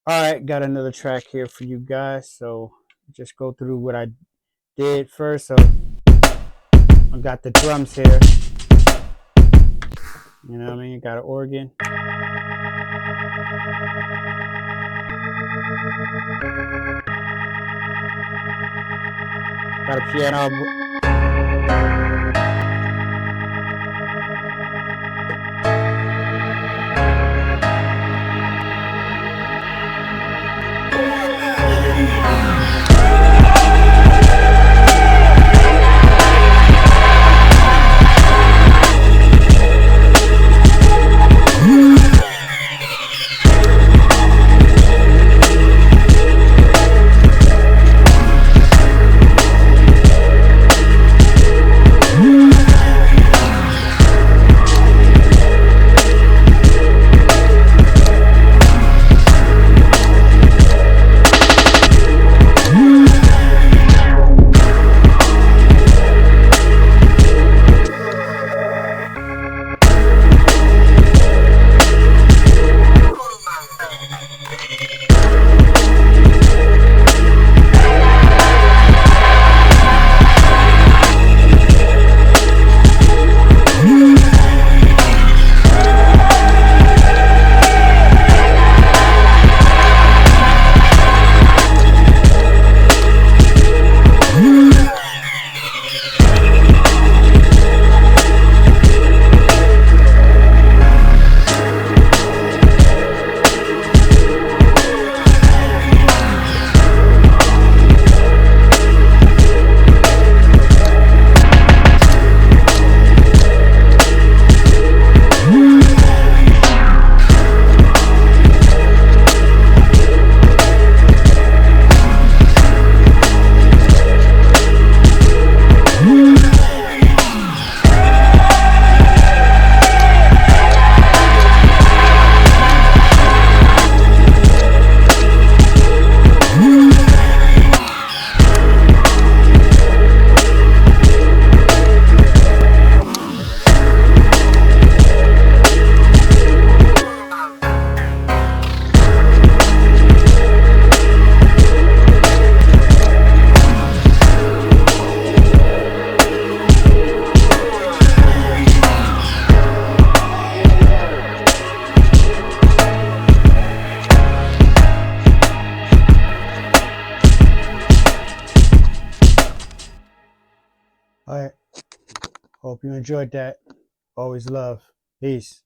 All right, got another track here for you guys. So just go through what I did first. So I got the drums here. You know what I mean? Got an organ. Got a piano. All right. Hope you enjoyed that. Always love. Peace.